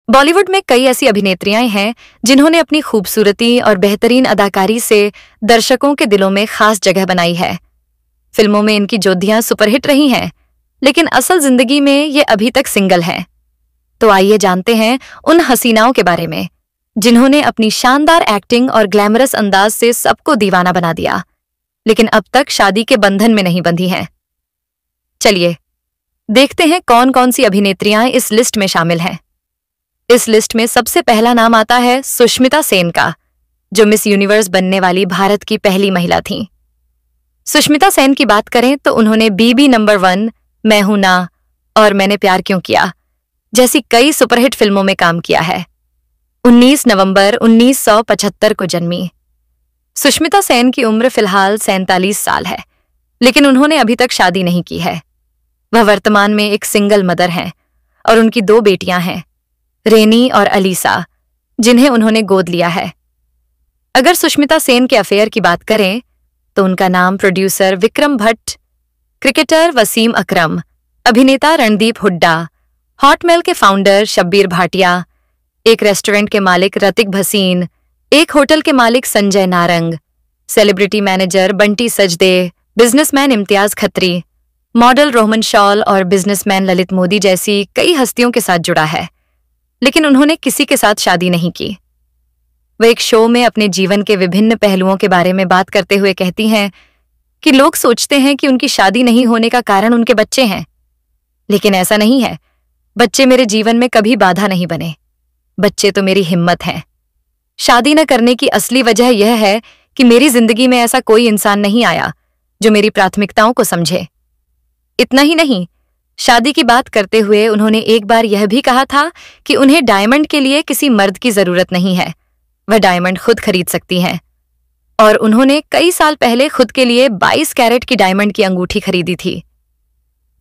बॉलीवुड में कई ऐसी अभिनेत्रियां हैं जिन्होंने अपनी खूबसूरती और बेहतरीन अदाकारी से दर्शकों के दिलों में खास जगह बनाई है। फिल्मों में इनकी जोधियां सुपरहिट रही हैं, लेकिन असल जिंदगी में ये अभी तक सिंगल हैं। तो आइए जानते हैं उन हसीनाओं के बारे में जिन्होंने अपनी शानदार एक्टिंग और ग्लैमरस अंदाज से सबको दीवाना बना दिया, लेकिन अब तक शादी के बंधन में नहीं बंधी हैं। चलिए देखते हैं कौन कौन सी अभिनेत्रियां इस लिस्ट में शामिल हैं। इस लिस्ट में सबसे पहला नाम आता है सुष्मिता सेन का, जो मिस यूनिवर्स बनने वाली भारत की पहली महिला थीं। सुष्मिता सेन की बात करें तो उन्होंने बीबी नंबर 1, मैं हूं ना और मैंने प्यार क्यों किया जैसी कई सुपरहिट फिल्मों में काम किया है। 19 नवंबर 1975 को जन्मी सुष्मिता सेन की उम्र फिलहाल 47 साल है, लेकिन उन्होंने अभी तक शादी नहीं की है। वह वर्तमान में एक सिंगल मदर हैं और उनकी 2 बेटियां हैं, रेनी और अलीसा, जिन्हें उन्होंने गोद लिया है। अगर सुष्मिता सेन के अफेयर की बात करें तो उनका नाम प्रोड्यूसर विक्रम भट्ट, क्रिकेटर वसीम अकरम, अभिनेता रणदीप हुड्डा, हॉटमेल के फाउंडर शब्बीर भाटिया, एक रेस्टोरेंट के मालिक रतिक भसीन, एक होटल के मालिक संजय नारंग, सेलिब्रिटी मैनेजर बंटी सजदे, businessman Imtiaz Khatri, model Rohman shawl और बिजनेसमैन ललित मोदी जैसी कई हस्तियों के साथ जुड़ा है, लेकिन उन्होंने किसी के साथ शादी नहीं की। वह एक शो में अपने जीवन के विभिन्न पहलुओं के बारे में बात करते हुए कहती हैं कि लोग सोचते हैं कि उनकी शादी नहीं होने का कारण उनके बच्चे हैं, लेकिन ऐसा नहीं है। बच्चे मेरे जीवन में कभी बाधा नहीं बने, बच्चे तो मेरी हिम्मत हैं। शादी न करने की असली वजह यह है कि मेरी जिंदगी में ऐसा कोई इंसान नहीं आया जो मेरी प्राथमिकताओं को समझे। इतना ही नहीं, शादी की बात करते हुए उन्होंने एक बार यह भी कहा था कि उन्हें डायमंड के लिए किसी मर्द की जरूरत नहीं है, वह डायमंड खुद खरीद सकती हैं। और उन्होंने कई साल पहले खुद के लिए 22 कैरेट की डायमंड की अंगूठी खरीदी थी।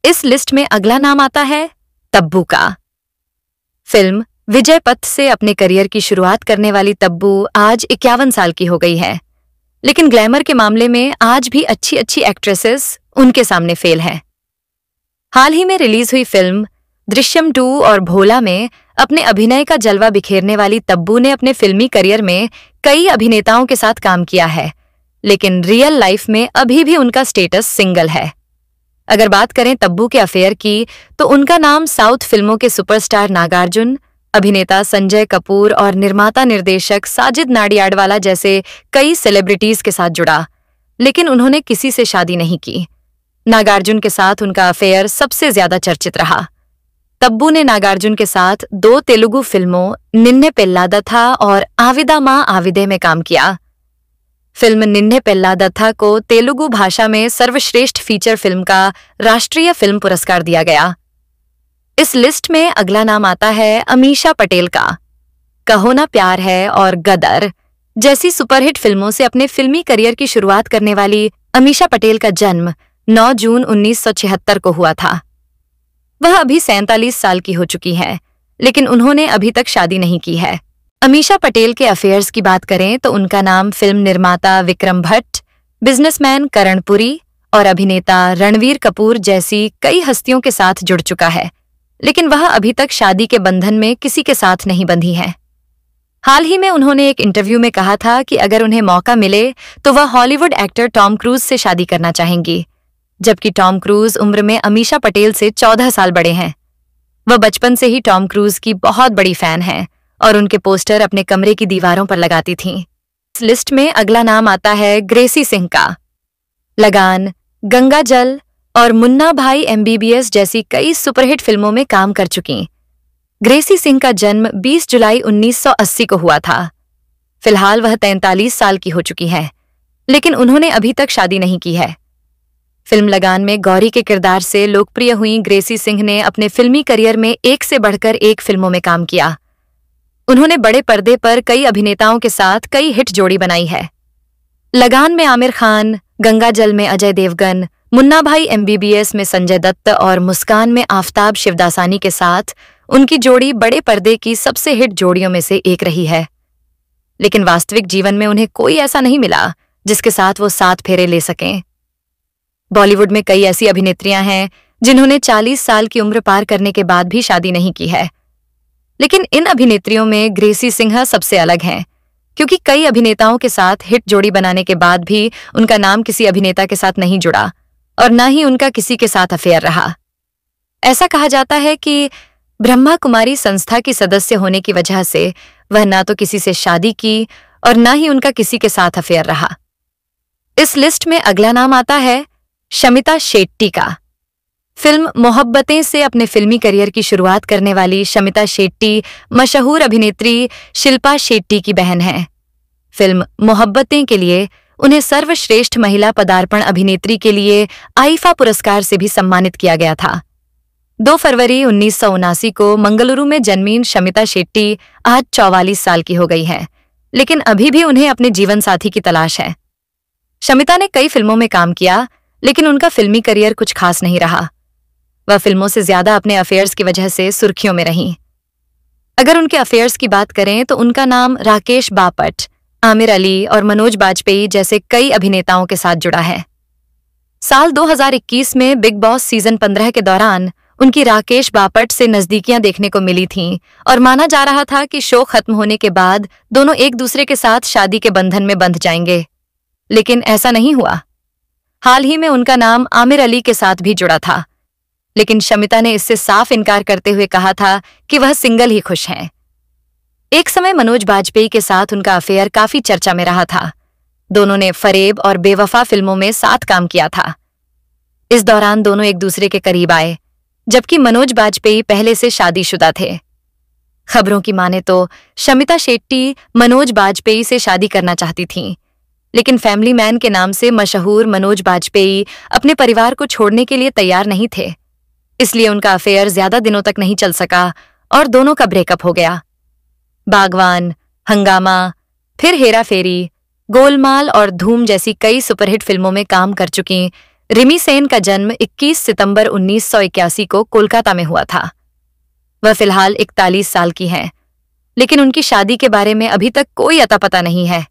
इस लिस्ट में अगला नाम आता है तब्बू का। फिल्म विजय पथ से अपने करियर की शुरुआत करने वाली तब्बू आज 51 साल की हो गई है, लेकिन ग्लैमर के मामले में आज भी अच्छी अच्छी एक्ट्रेसेस उनके सामने फेल हैं। हाल ही में रिलीज हुई फिल्म दृश्यम 2 और भोला में अपने अभिनय का जलवा बिखेरने वाली तब्बू ने अपने फिल्मी करियर में कई अभिनेताओं के साथ काम किया है, लेकिन रियल लाइफ में अभी भी उनका स्टेटस सिंगल है। अगर बात करें तब्बू के अफेयर की तो उनका नाम साउथ फिल्मों के सुपरस्टार नागार्जुन, अभिनेता संजय कपूर और निर्माता निर्देशक साजिद नाडियाडवाला जैसे कई सेलिब्रिटीज के साथ जुड़ा, लेकिन उन्होंने किसी से शादी नहीं की। नागार्जुन के साथ उनका अफेयर सबसे ज्यादा चर्चित रहा। तब्बू ने नागार्जुन के साथ 2 तेलुगु फिल्मों निन्ने पेल्लादथा और आविदा मां आविदे में काम किया। फिल्म निन्ने पेल्लादथा को तेलुगु भाषा में सर्वश्रेष्ठ फीचर फिल्म का राष्ट्रीय फिल्म पुरस्कार दिया गया। इस लिस्ट में अगला नाम आता है अमीषा पटेल का। कहो ना प्यार है और गदर जैसी सुपरहिट फिल्मों से अपने फिल्मी करियर की शुरुआत करने वाली अमीषा पटेल का जन्म 9 जून 1976 को हुआ था। वह अभी 47 साल की हो चुकी है, लेकिन उन्होंने अभी तक शादी नहीं की है। अमीषा पटेल के अफेयर्स की बात करें तो उनका नाम फिल्म निर्माता विक्रम भट्ट, बिजनेसमैन करण पुरी और अभिनेता रणवीर कपूर जैसी कई हस्तियों के साथ जुड़ चुका है, लेकिन वह अभी तक शादी के बंधन में किसी के साथ नहीं बंधी है। हाल ही में उन्होंने एक इंटरव्यू में कहा था कि अगर उन्हें मौका मिले तो वह हॉलीवुड एक्टर टॉम क्रूज से शादी करना चाहेंगी, जबकि टॉम क्रूज उम्र में अमीषा पटेल से 14 साल बड़े हैं। वह बचपन से ही टॉम क्रूज की बहुत बड़ी फैन हैं और उनके पोस्टर अपने कमरे की दीवारों पर लगाती थीं। इस लिस्ट में अगला नाम आता है ग्रेसी सिंह का। लगान, गंगा जल और मुन्ना भाई MBBS जैसी कई सुपरहिट फिल्मों में काम कर चुकी ग्रेसी सिंह का जन्म 20 जुलाई 1980 को हुआ था। फिलहाल वह 43 साल की हो चुकी हैं, लेकिन उन्होंने अभी तक शादी नहीं की है। फिल्म लगान में गौरी के किरदार से लोकप्रिय हुई ग्रेसी सिंह ने अपने फिल्मी करियर में एक से बढ़कर एक फिल्मों में काम किया। उन्होंने बड़े पर्दे पर कई अभिनेताओं के साथ कई हिट जोड़ी बनाई है। लगान में आमिर खान, गंगा जल में अजय देवगन, मुन्ना भाई MBBS में संजय दत्त और मुस्कान में आफताब शिवदासानी के साथ उनकी जोड़ी बड़े पर्दे की सबसे हिट जोड़ियों में से एक रही है, लेकिन वास्तविक जीवन में उन्हें कोई ऐसा नहीं मिला जिसके साथ वो 7 फेरे ले सकें। बॉलीवुड में कई ऐसी अभिनेत्रियां हैं जिन्होंने 40 साल की उम्र पार करने के बाद भी शादी नहीं की है। लेकिन इन अभिनेत्रियों में ग्रेसी सिन्हा सबसे अलग हैं, क्योंकि कई अभिनेताओं के साथ हिट जोड़ी बनाने के बाद भी उनका नाम किसी अभिनेता के साथ नहीं जुड़ा और न ही उनका किसी के साथ अफेयर रहा। ऐसा कहा जाता है कि ब्रह्मा कुमारी संस्था की सदस्य होने की वजह से वह ना तो किसी से शादी की और न ही उनका किसी के साथ अफेयर रहा। इस लिस्ट में अगला नाम आता है शमिता शेट्टी का। फिल्म मोहब्बतें से अपने फिल्मी करियर की शुरुआत करने वाली शमिता शेट्टी मशहूर अभिनेत्री शिल्पा शेट्टी की बहन हैं। फिल्म मोहब्बतें के लिए उन्हें सर्वश्रेष्ठ महिला पदार्पण अभिनेत्री के लिए आईफा पुरस्कार से भी सम्मानित किया गया था। 2 फरवरी 1979 को मंगलुरु में जन्मीन शमिता शेट्टी आज 44 साल की हो गई है, लेकिन अभी भी उन्हें अपने जीवन साथी की तलाश है। शमिता ने कई फिल्मों में काम किया, लेकिन उनका फिल्मी करियर कुछ खास नहीं रहा। वह फिल्मों से ज्यादा अपने अफेयर्स की वजह से सुर्खियों में रहीं। अगर उनके अफेयर्स की बात करें तो उनका नाम राकेश बापट, आमिर अली और मनोज बाजपेयी जैसे कई अभिनेताओं के साथ जुड़ा है। साल 2021 में बिग बॉस सीजन 15 के दौरान उनकी राकेश बापट से नजदीकियां देखने को मिली थीं और माना जा रहा था कि शो खत्म होने के बाद दोनों एक दूसरे के साथ शादी के बंधन में बंध जाएंगे, लेकिन ऐसा नहीं हुआ। हाल ही में उनका नाम आमिर अली के साथ भी जुड़ा था, लेकिन शमिता ने इससे साफ इनकार करते हुए कहा था कि वह सिंगल ही खुश हैं। एक समय मनोज बाजपेयी के साथ उनका अफेयर काफी चर्चा में रहा था। दोनों ने फरेब और बेवफा फिल्मों में साथ काम किया था। इस दौरान दोनों एक दूसरे के करीब आए, जबकि मनोज बाजपेयी पहले से शादीशुदा थे। खबरों की माने तो शमिता शेट्टी मनोज बाजपेयी से शादी करना चाहती थीं, लेकिन फैमिली मैन के नाम से मशहूर मनोज बाजपेयी अपने परिवार को छोड़ने के लिए तैयार नहीं थे। इसलिए उनका अफेयर ज्यादा दिनों तक नहीं चल सका और दोनों का ब्रेकअप हो गया। बागवान, हंगामा, फिर हेरा फेरी, गोलमाल और धूम जैसी कई सुपरहिट फिल्मों में काम कर चुकी रिमी सेन का जन्म 21 सितंबर 1981 को कोलकाता में हुआ था। वह फिलहाल 41 साल की हैं, लेकिन उनकी शादी के बारे में अभी तक कोई अता पता नहीं है।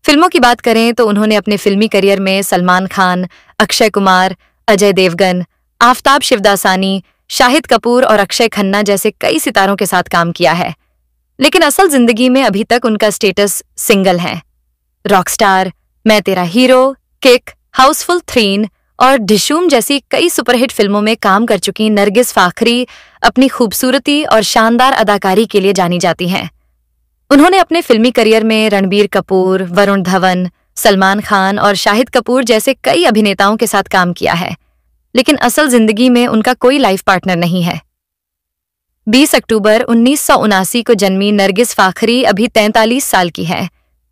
फिल्मों की बात करें तो उन्होंने अपने फिल्मी करियर में सलमान खान, अक्षय कुमार, अजय देवगन, आफताब शिवदासानी, शाहिद कपूर और अक्षय खन्ना जैसे कई सितारों के साथ काम किया है, लेकिन असल जिंदगी में अभी तक उनका स्टेटस सिंगल है। रॉकस्टार, मैं तेरा हीरो, किक, हाउसफुल 3 और डिशूम जैसी कई सुपरहिट फिल्मों में काम कर चुकी नरगिस फाखरी अपनी खूबसूरती और शानदार अदाकारी के लिए जानी जाती हैं। उन्होंने अपने फिल्मी करियर में रणबीर कपूर, वरुण धवन, सलमान खान और शाहिद कपूर जैसे कई अभिनेताओं के साथ काम किया है, लेकिन असल जिंदगी में उनका कोई लाइफ पार्टनर नहीं है। 20 अक्टूबर 1979 को जन्मी नरगिस फाखरी अभी 43 साल की है,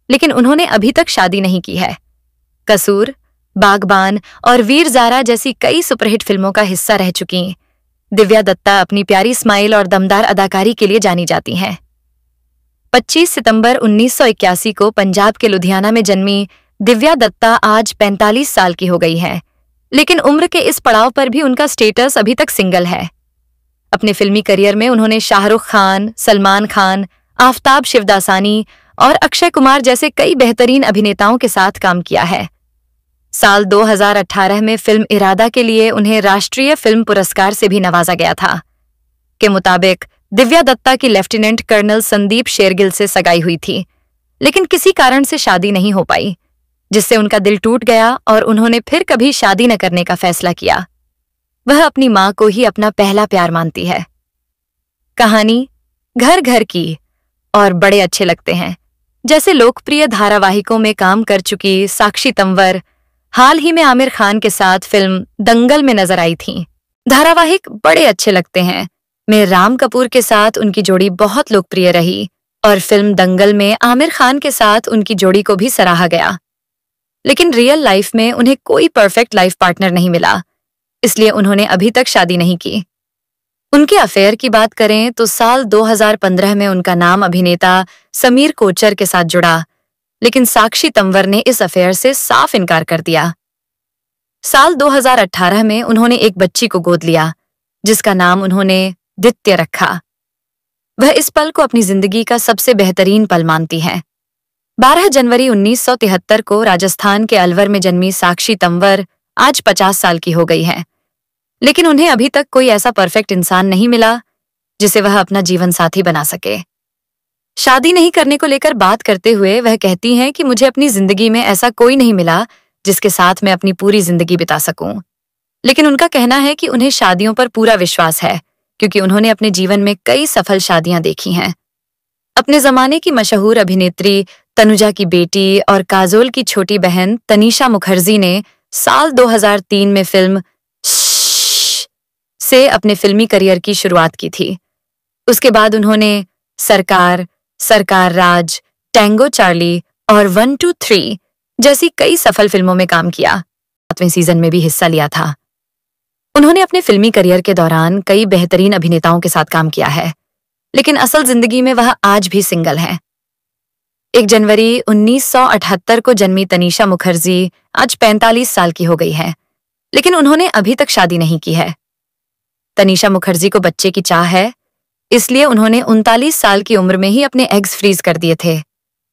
लेकिन उन्होंने अभी तक शादी नहीं की है। कसूर, बागबान और वीर ज़ारा जैसी कई सुपरहिट फिल्मों का हिस्सा रह चुकी दिव्या दत्ता अपनी प्यारी स्माइल और दमदार अदाकारी के लिए जानी जाती हैं। 25 सितंबर 1981 को पंजाब के लुधियाना में जन्मी दिव्या दत्ता आज 45 साल की हो गई हैं, लेकिन उम्र के इस पड़ाव पर भी उनका स्टेटस अभी तक सिंगल है। अपने फिल्मी करियर में उन्होंने शाहरुख खान, सलमान खान, आफताब शिवदासानी और अक्षय कुमार जैसे कई बेहतरीन अभिनेताओं के साथ काम किया है। साल 2018 में फिल्म इरादा के लिए उन्हें राष्ट्रीय फिल्म पुरस्कार से भी नवाजा गया था। के मुताबिक दिव्या दत्ता की लेफ्टिनेंट कर्नल संदीप शेरगिल से सगाई हुई थी, लेकिन किसी कारण से शादी नहीं हो पाई, जिससे उनका दिल टूट गया और उन्होंने फिर कभी शादी न करने का फैसला किया। वह अपनी मां को ही अपना पहला प्यार मानती है। कहानी घर घर की और बड़े अच्छे लगते हैं जैसे लोकप्रिय धारावाहिकों में काम कर चुकी साक्षी तंवर हाल ही में आमिर खान के साथ फिल्म दंगल में नजर आई थीं। धारावाहिक बड़े अच्छे लगते हैं में राम कपूर के साथ उनकी जोड़ी बहुत लोकप्रिय रही और फिल्म दंगल में आमिर खान के साथ उनकी जोड़ी को भी सराहा गया, लेकिन रियल लाइफ में उन्हें कोई परफेक्ट लाइफ पार्टनर नहीं मिला, इसलिए उन्होंने अभी तक शादी नहीं की। उनके अफेयर की बात करें तो साल 2015 में उनका नाम अभिनेता समीर कोचर के साथ जुड़ा, लेकिन साक्षी तंवर ने इस अफेयर से साफ इनकार कर दिया। साल 2018 में उन्होंने एक बच्ची को गोद लिया, जिसका नाम उन्होंने दित्य रखा। वह इस पल को अपनी जिंदगी का सबसे बेहतरीन पल मानती हैं। 12 जनवरी 1973 को राजस्थान के अलवर में जन्मी साक्षी तंवर आज 50 साल की हो गई हैं, लेकिन उन्हें अभी तक कोई ऐसा परफेक्ट इंसान नहीं मिला जिसे वह अपना जीवन साथी बना सके। शादी नहीं करने को लेकर बात करते हुए वह कहती हैं कि मुझे अपनी जिंदगी में ऐसा कोई नहीं मिला जिसके साथ मैं अपनी पूरी जिंदगी बिता सकूं। लेकिन उनका कहना है कि उन्हें शादियों पर पूरा विश्वास है, क्योंकि उन्होंने अपने जीवन में कई सफल शादियां देखी हैं। अपने जमाने की मशहूर अभिनेत्री तनुजा की बेटी और काजोल की छोटी बहन तनीषा मुखर्जी ने साल 2003 में फिल्म से अपने फिल्मी करियर की शुरुआत की थी। उसके बाद उन्होंने सरकार, सरकार राज, टैंगो चार्ली और 1, 2, 3 जैसी कई सफल फिल्मों में काम किया। 7वें सीजन में भी हिस्सा लिया था। उन्होंने अपने फिल्मी करियर के दौरान कई बेहतरीन अभिनेताओं के साथ काम किया है, लेकिन असल जिंदगी में वह आज भी सिंगल हैं। 1 जनवरी 1978 को जन्मी तनीषा मुखर्जी आज 45 साल की हो गई है, लेकिन उन्होंने अभी तक शादी नहीं की है। तनीषा मुखर्जी को बच्चे की चाह है, इसलिए उन्होंने 39 साल की उम्र में ही अपने एग्स फ्रीज कर दिए थे।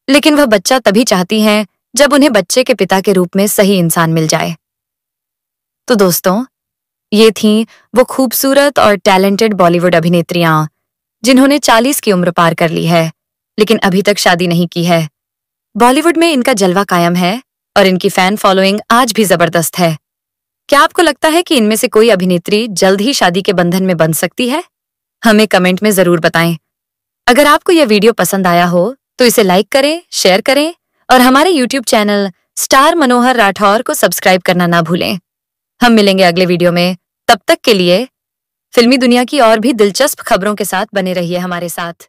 लेकिन वह बच्चा तभी चाहती हैं जब उन्हें बच्चे के पिता के रूप में सही इंसान मिल जाए। तो दोस्तों, ये थीं वो खूबसूरत और टैलेंटेड बॉलीवुड अभिनेत्रियां जिन्होंने 40 की उम्र पार कर ली है, लेकिन अभी तक शादी नहीं की है। बॉलीवुड में इनका जलवा कायम है और इनकी फैन फॉलोइंग आज भी जबरदस्त है। क्या आपको लगता है कि इनमें से कोई अभिनेत्री जल्द ही शादी के बंधन में बंध सकती है? हमें कमेंट में जरूर बताएं। अगर आपको यह वीडियो पसंद आया हो तो इसे लाइक करें, शेयर करें और हमारे YouTube चैनल स्टार मनोहर राठौर को सब्सक्राइब करना ना भूलें। हम मिलेंगे अगले वीडियो में। तब तक के लिए फिल्मी दुनिया की और भी दिलचस्प खबरों के साथ बने रहिए हमारे साथ।